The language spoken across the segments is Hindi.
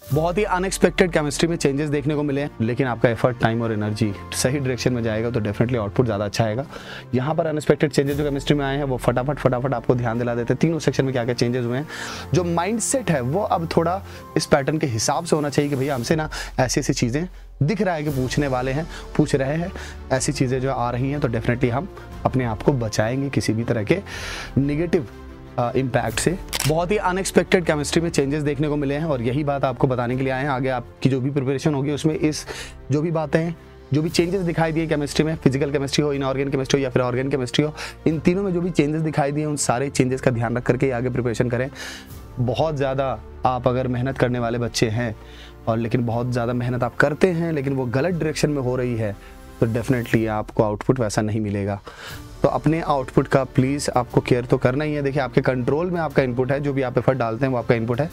बहुत ही अनएक्सपेक्टेड केमिस्ट्री में चेंजेस देखने को मिले हैं, लेकिन आपका एफर्ट, टाइम और एनर्जी सही डायरेक्शन में जाएगा तो डेफिनेटली आउटपुट ज़्यादा अच्छा आएगा। यहाँ पर अनएक्सपेक्टेड चेंजेस जो केमिस्ट्री में आए हैं वो फटाफट आपको ध्यान दिला देते हैं तीनों सेक्शन में क्या क्या चेंजेस हुए हैं। जो माइंडसेट है वो अब थोड़ा इस पैटर्न के हिसाब से होना चाहिए कि भैया हमसे ना ऐसी ऐसी चीज़ें दिख रहा है कि पूछने वाले हैं, पूछ रहे हैं, ऐसी चीज़ें जो आ रही हैं तो डेफिनेटली हम अपने आप को बचाएंगे किसी भी तरह के निगेटिव इम्पैक्ट से। बहुत ही अनएक्सपेक्टेड केमिस्ट्री में चेंजेस देखने को मिले हैं और यही बात आपको बताने के लिए आए हैं। आगे आपकी जो भी प्रिपरेशन होगी उसमें इस जो भी बातें, जो भी चेंजेस दिखाई दिए केमिस्ट्री में, फिजिकल केमिस्ट्री हो, इनऑर्गेनिक केमिस्ट्री हो या फिर ऑर्गेनिक केमिस्ट्री हो, इन तीनों में जो भी चेंजेस दिखाई दिए उन सारे चेंजेस का ध्यान रख करके आगे प्रिपरेशन करें। बहुत ज़्यादा आप अगर मेहनत करने वाले बच्चे हैं और लेकिन बहुत ज़्यादा मेहनत आप करते हैं लेकिन वो गलत डायरेक्शन में हो रही है तो डेफिनेटली आपको आउटपुट वैसा नहीं मिलेगा। तो अपने आउटपुट का प्लीज़ आपको केयर तो करना ही है। देखिए आपके कंट्रोल में आपका इनपुट है, जो भी आप एफर्ट डालते हैं वो आपका इनपुट है,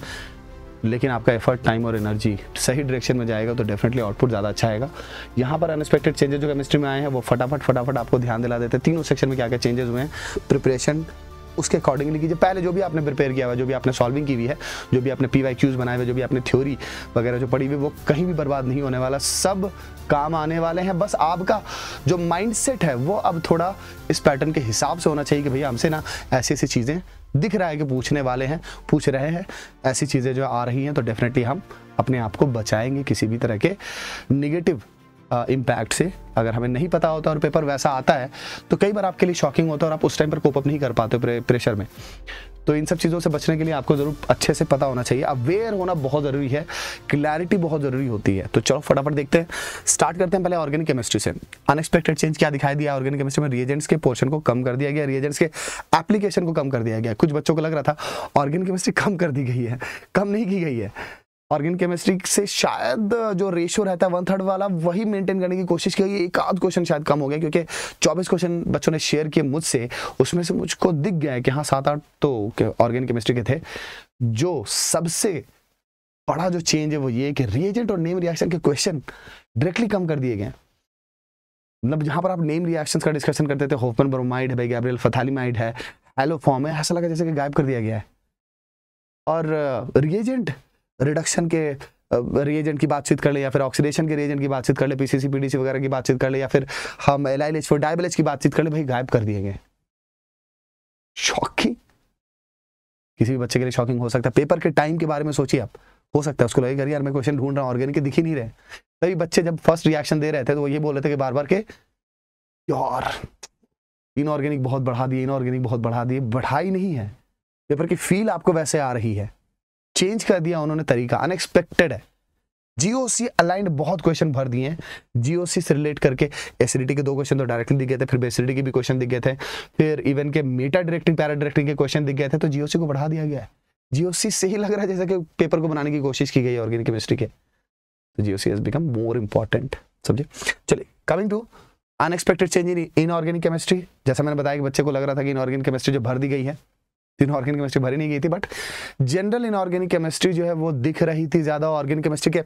लेकिन आपका एफर्ट, टाइम और एनर्जी सही डायरेक्शन में जाएगा तो डेफिनेटली आउटपुट ज़्यादा अच्छा आएगा। यहाँ पर अनएक्सपेक्टेड चेंजेस जो केमिस्ट्री में आए हैं वो फटाफट आपको ध्यान दिला देते हैं तीनों सेक्शन में क्या क्या चेंजेस हुए हैं। प्रिपरेशन उसके अकॉर्डिंगली कीजिए। पहले जो भी आपने प्रिपेयर किया हुआ, जो भी आपने सॉल्विंग की हुई है, जो भी आपने PYQs बनाए हुए, जो भी आपने थ्योरी वगैरह जो पढ़ी हुई, वो कहीं भी बर्बाद नहीं होने वाला, सब काम आने वाले हैं। बस आपका जो माइंडसेट है वो अब थोड़ा इस पैटर्न के हिसाब से होना चाहिए कि भैया हमसे ना ऐसी ऐसी चीज़ें दिख रहा है कि पूछने वाले हैं, पूछ रहे हैं, ऐसी चीज़ें जो आ रही हैं तो डेफिनेटली हम अपने आप को बचाएंगे किसी भी तरह के निगेटिव इम्पैक्ट से। अगर हमें नहीं पता होता और पेपर वैसा आता है तो कई बार आपके लिए शॉकिंग होता है और आप उस टाइम पर कोप अप नहीं कर पाते प्रेशर में। तो इन सब चीज़ों से बचने के लिए आपको ज़रूर अच्छे से पता होना चाहिए, अवेयर होना बहुत ज़रूरी है, क्लैरिटी बहुत ज़रूरी होती है। तो चलो फटाफट देखते हैं, स्टार्ट करते हैं पहले ऑर्गेनिक केमिस्ट्री से। अनएक्सपेक्टेड चेंज क्या दिखाई दिया ऑर्गेनिक केमिस्ट्री में? रिएजेंट्स के पोर्शन को कम कर दिया गया, रिएजेंट्स के एप्लीकेशन को कम कर दिया गया। कुछ बच्चों को लग रहा था ऑर्गेनिक केमिस्ट्री कम कर दी गई है, कम नहीं की गई है। ऑर्गेनिक केमिस्ट्री से शायद जो रेशियो रहता है 1/3 वाला वही मेंटेन करने की कोशिश की गई। एक आध क्वेश्चन शायद कम हो गया क्योंकि 24 क्वेश्चन बच्चों ने शेयर किए मुझसे, उसमें से मुझको दिख गया है कि हाँ 7-8 तो ऑर्गेनिक केमिस्ट्री के थे। जो सबसे बड़ा जो चेंज है वो ये है कि रिएजेंट और नेम रिएक्शन के क्वेश्चन डायरेक्टली कम कर दिए गए। मतलब जहां पर आप नेम रिएक्शंस का डिस्कशन करते थे, होफमैन ब्रोमाइड है, गैब्रियल फथालिमाइड है, एलोफॉर्म है, ऐसा लगा जैसे कि गायब कर दिया गया है। और रिएजेंट रिडक्शन के रिएजेंट की बातचीत कर ले या फिर ऑक्सीडेशन के रिएजेंट की बातचीत कर ले, PCC PDC वगैरह की बातचीत कर ले या फिर हम LiLH डायबेलेज की बातचीत कर ले, भाई गायब कर दिए गए। शॉकिंग, किसी भी बच्चे के लिए शॉकिंग हो सकता है। पेपर के टाइम के बारे में सोचिए आप, हो सकता है उसको लगेगा यार मैं क्वेश्चन ढूंढ रहा हूँ ऑर्गेनिक के दिख ही नहीं रहे। तभी बच्चे जब फर्स्ट रिएक्शन दे रहे थे तो वो ये बोल रहे थे कि बार बार के यार इनऑर्गेनिक बहुत बढ़ा दिए, इनऑर्गेनिक बहुत बढ़ा दिए। बढ़ाई नहीं है, पेपर की फील आपको वैसे आ रही है, चेंज कर दिया उन्होंने तरीका, अनएक्सपेक्टेड है। GOC अलाइंड बहुत क्वेश्चन भर दिए हैं, GOC से रिलेट करके एसिडिटी के 2 क्वेश्चन तो डायरेक्टली दिख गए थे, फिर बेसिडिटी के भी क्वेश्चन दिख गए थे, फिर इवन के मेटा डायरेक्टिंग पैरा डायरेक्टिंग के क्वेश्चन दिख गए थे। तो GOC को बढ़ा दिया गया है। GOC से ही लग रहा है जैसे कि पेपर को बनाने की कोशिश की गई है ऑर्गेनिक केमिस्ट्री के। तो GOC has become more important. समझे? चलिए, coming to unexpected change in inorganic chemistry. जैसा मैंने बताया कि बच्चे को लग रहा था कि इनऑर्गेनिक केमिस्ट्री जो भर दी गई है, इनऑर्गेनिक केमिस्ट्री भरी नहीं गई थी, बट जनरल इनऑर्गेनिक केमिस्ट्री जो है वो दिख रही थी ज्यादा। ऑर्गेनिक केमिस्ट्री के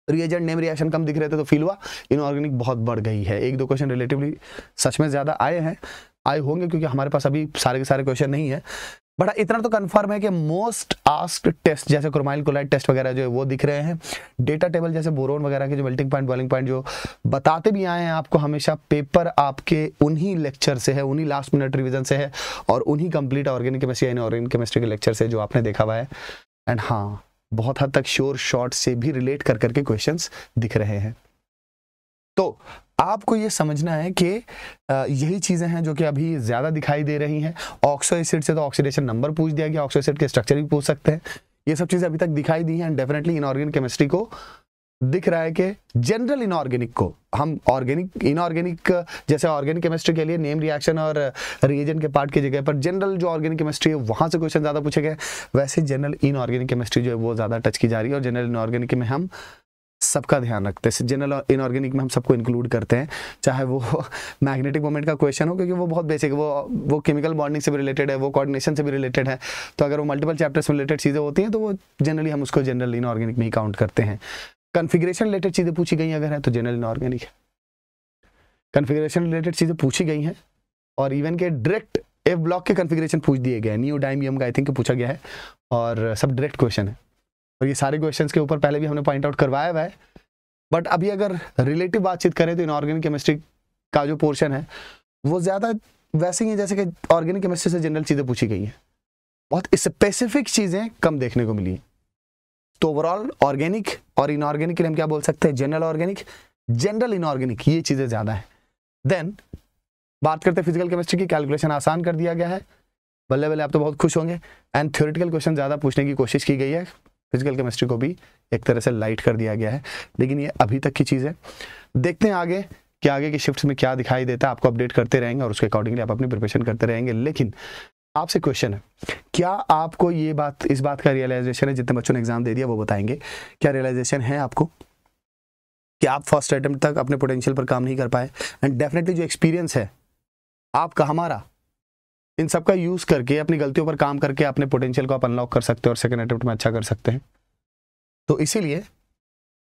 रिएजेंट नेम रिएक्शन कम दिख रहे थे तो फील हुआ इनऑर्गेनिक बहुत बढ़ गई है। 1-2 क्वेश्चन रिलेटिवली सच में ज्यादा आए होंगे क्योंकि हमारे पास अभी सारे के सारे क्वेश्चन नहीं है। बट इतना तो कंफर्म है कि मोस्ट आस्क्ड टेस्ट जैसे क्रोमाइल क्लोराइड टेस्ट वगैरह जो है वो दिख रहे हैं। डेटा टेबल जैसे बोरोन वगैरह के जो मेल्टिंग पॉइंट, बॉइलिंग पॉइंट जो बताते भी आए हैं आपको हमेशा, पेपर आपके उन्हीं लेक्चर से है, उन्हीं लास्ट मिनट रिवीजन से है और उन्हीं कंप्लीट ऑर्गेनिक केमिस्ट्री यानी ऑर्गेनिक केमिस्ट्री के लेक्चर से जो आपने देखा हुआ है। एंड हाँ, बहुत हद तक श्योर शॉर्ट से भी रिलेट कर करके क्वेश्चंस दिख रहे हैं। तो आपको ये समझना है कि यही चीजें हैं जो कि अभी ज्यादा दिखाई दे रही हैं। ऑक्सो एसिड से तो ऑक्सीडेशन नंबर पूछ दिया गया, ऑक्सो एसिड के स्ट्रक्चर भी पूछ सकते हैं। ये सब चीजें अभी तक दिखाई दी हैं एंड डेफिनेटली इनऑर्गेनिक केमिस्ट्री को दिख रहा है कि जनरल इनऑर्गेनिक को हम ऑर्गेनिक इनऑर्गेनिक जैसे ऑर्गेनिक केमिस्ट्री के लिए नेम रिएक्शन और रिएजेंट के पार्ट की जगह पर जनरल जो ऑर्गेनिक केमिस्ट्री है वहां से क्वेश्चन ज्यादा पूछे गए, वैसे जनरल इनऑर्गेनिक केमिस्ट्री जो है वो ज्यादा टच की जा रही है। और जनरल इनऑर्गेनिक में हम सबका ध्यान रखते हैं, जनरल इनऑर्गेनिक में हम सबको इंक्लूड करते हैं, चाहे वो मैग्नेटिक मोमेंट का क्वेश्चन हो क्योंकि वो बहुत बेसिक है, वो केमिकल बॉन्डिंग से भी रिलेटेड है, वो कोऑर्डिनेशन से भी रिलेटेड है। तो अगर वो मल्टीपल चैप्टर्स से रिलेटेड चीज़ें होती हैं तो वो जनरली हम उसको जनरल इनऑर्गेनिक में ही काउंट करते हैं। कॉन्फ़िगरेशन रिलेटेड चीज़ें पूछी गई अगर है तो जनरल इनऑर्गेनिक है। कॉन्फ़िगरेशन रिलेटेड चीज़ें पूछी गई हैं और इवन के डायरेक्ट एफ ब्लॉक के कॉन्फ़िगरेशन पूछ दिए गए हैं। नियोडाइमियम का आई थिंक पूछा गया है और सब डायरेक्ट क्वेश्चन है। और ये सारे क्वेश्चंस के ऊपर पहले भी हमने पॉइंट आउट करवाया हुआ है। बट अभी अगर रिलेटिव बातचीत करें तो इनऑर्गेनिक केमिस्ट्री का जो पोर्शन है वो ज़्यादा वैसे ही है जैसे कि ऑर्गेनिक केमिस्ट्री से जनरल चीज़ें पूछी गई हैं, बहुत स्पेसिफिक चीज़ें कम देखने को मिली हैं। तो ओवरऑल ऑर्गेनिक और इनऑर्गेनिक के लिए हम क्या बोल सकते हैं, जनरल ऑर्गेनिक, जनरल इनऑर्गेनिक, ये चीज़ें ज़्यादा है। देन बात करते हैं फिजिकल केमिस्ट्री की, कैलकुलेशन आसान कर दिया गया है, बल्ले बल्ले आप तो बहुत खुश होंगे। एंड थ्योरेटिकल क्वेश्चन ज़्यादा पूछने की कोशिश की गई है, फिजिकल केमिस्ट्री को भी एक तरह से लाइट कर दिया गया है, लेकिन ये अभी तक की चीज़ है। देखते हैं आगे कि आगे की शिफ्ट्स में क्या दिखाई देता है, आपको अपडेट करते रहेंगे और उसके अकॉर्डिंगली आप अपनी प्रिपरेशन करते रहेंगे। लेकिन आपसे क्वेश्चन है, क्या आपको ये बात, इस बात का रियलाइजेशन है, जितने बच्चों ने एग्जाम दे दिया वो बताएंगे, क्या रियलाइजेशन है आपको कि आप फर्स्ट अटेम्प्ट तक अपने पोटेंशियल पर काम नहीं कर पाए? एंड डेफिनेटली जो एक्सपीरियंस है आपका, हमारा, इन सब का यूज करके अपनी गलतियों पर काम करके अपने पोटेंशियल को आप अनलॉक कर सकते हो और सेकंड अटेम्प्ट में अच्छा कर सकते हैं। तो इसीलिए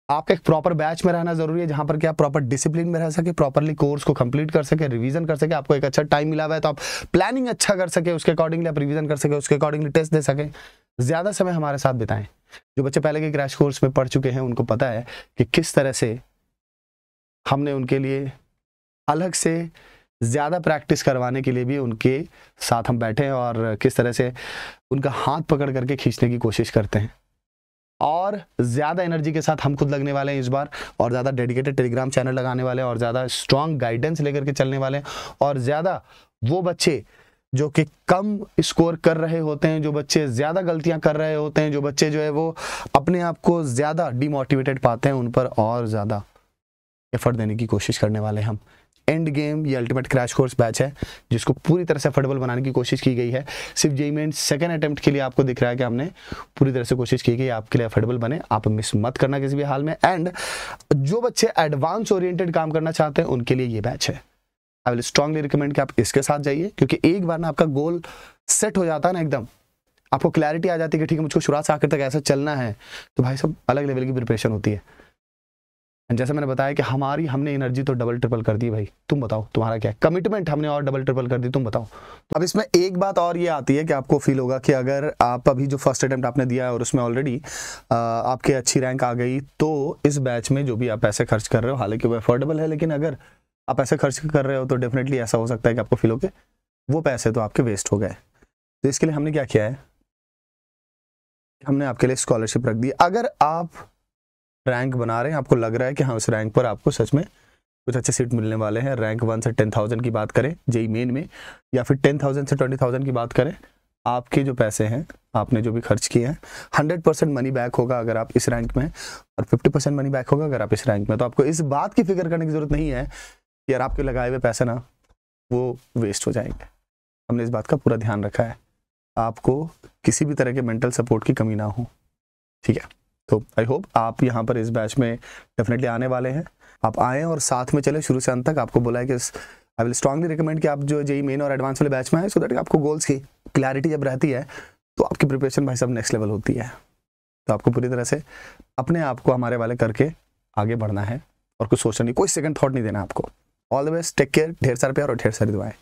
आपका एक प्रॉपर बैच में रहना जरूरी है, जहां पर कि आप प्रॉपर डिसिप्लिन में रह सके, प्रॉपरली कोर्स को कंप्लीट कर सके, रिवीजन कर सके। आपको एक अच्छा टाइम मिला हुआ है तो आप प्लानिंग अच्छा कर सके, उसके अकॉर्डिंगली आप रिवीजन कर सके, उसके अकॉर्डिंगली टेस्ट दे सके। ज्यादा समय हमारे साथ बिताएं। जो बच्चे पहले के क्रैश कोर्स में पढ़ चुके हैं उनको पता है कि किस तरह से हमने उनके लिए अलग से ज़्यादा प्रैक्टिस करवाने के लिए भी उनके साथ हम बैठे हैं और किस तरह से उनका हाथ पकड़ करके खींचने की कोशिश करते हैं। और ज़्यादा एनर्जी के साथ हम खुद लगने वाले हैं इस बार, और ज़्यादा डेडिकेटेड टेलीग्राम चैनल लगाने वाले हैं, और ज़्यादा स्ट्रॉन्ग गाइडेंस लेकर के चलने वाले हैं। और ज़्यादा वो बच्चे जो कि कम स्कोर कर रहे होते हैं, जो बच्चे ज़्यादा गलतियां कर रहे होते हैं, जो बच्चे जो है वो अपने आप को ज़्यादा डिमोटिवेटेड पाते हैं, उन पर और ज़्यादा एफर्ट देने की कोशिश करने वाले हम। एंड गेम ये अल्टीमेट क्रैश कोर्स बैच है जिसको पूरी तरह से अफोर्डेबल बनाने की कोशिश की गई है। सिर्फ जेईई मेंस सेकंड अटेम्प्ट के लिए आपको दिख रहा है कि हमने पूरी तरह से कोशिश की गई आपके लिए अफोर्डेबल बने। आप मिस मत करना किसी भी हाल में। एंड जो बच्चे एडवांस ओरिएंटेड काम करना चाहते हैं उनके लिए ये बैच है। आई विल स्ट्रांगली रिकमेंड कि आप इसके साथ जाइए, क्योंकि एक बार ना आपका गोल सेट हो जाता है ना, एकदम आपको क्लैरिटी आ जाती है कि ठीक है मुझको शुरुआत से आखिर तक ऐसा चलना है, तो भाई सब अलग लेवल की प्रिपरेशन होती है। जैसे मैंने बताया कि हमने एनर्जी तो डबल ट्रिपल कर दी भाई, तुम बताओ तुम्हारा क्या है? कमिटमेंट हमने और डबल ट्रिपल कर दी, तुम बताओ। तो अब इसमें एक बात और ये आती है कि आपको फील होगा कि अगर आप अभी जो फर्स्ट अटेम्प्ट आपने दिया है और उसमें ऑलरेडी आपके अच्छी रैंक आ गई, तो इस बैच में जो भी आप पैसे खर्च कर रहे हो, हालांकि वो अफोर्डेबल है, लेकिन अगर आप पैसे खर्च कर रहे हो तो डेफिनेटली ऐसा हो सकता है कि आपको फील हो कि वो पैसे तो आपके वेस्ट हो गए। तो इसके लिए हमने क्या किया है, हमने आपके लिए स्कॉलरशिप रख दी। अगर आप रैंक बना रहे हैं, आपको लग रहा है कि हाँ उस रैंक पर आपको सच में कुछ अच्छे सीट मिलने वाले हैं, रैंक 1 से 10,000 की बात करें जेईई मेन में, या फिर 10,000 से 20,000 की बात करें, आपके जो पैसे हैं आपने जो भी खर्च किए हैं 100% मनी बैक होगा अगर आप इस रैंक में, और 50% मनी बैक होगा अगर आप इस रैंक में। तो आपको इस बात की फिक्र करने की जरूरत नहीं है कि यार आपके लगाए हुए पैसे ना वो वेस्ट हो जाएंगे। हमने इस बात का पूरा ध्यान रखा है, आपको किसी भी तरह के मेंटल सपोर्ट की कमी ना हो, ठीक है। तो आई होप आप यहाँ पर इस बैच में डेफिनेटली आने वाले हैं, आप आएँ और साथ में चले शुरू से अंत तक। आपको बोला है कि आई विल स्ट्रांगली रिकमेंड कि आप जो जेईई मेन और एडवांस वाले बैच में आए, सो दैट आपको गोल्स की क्लैरिटी जब रहती है तो आपकी प्रिपरेशन भाई सब नेक्स्ट लेवल होती है। तो आपको पूरी तरह से अपने आप को हमारे वाले करके आगे बढ़ना है और कुछ सोचना नहीं, कोई सेकंड थॉट नहीं देना आपको। All the best, take care, ढेर सारे प्यार और ढेर सारी दुआएं।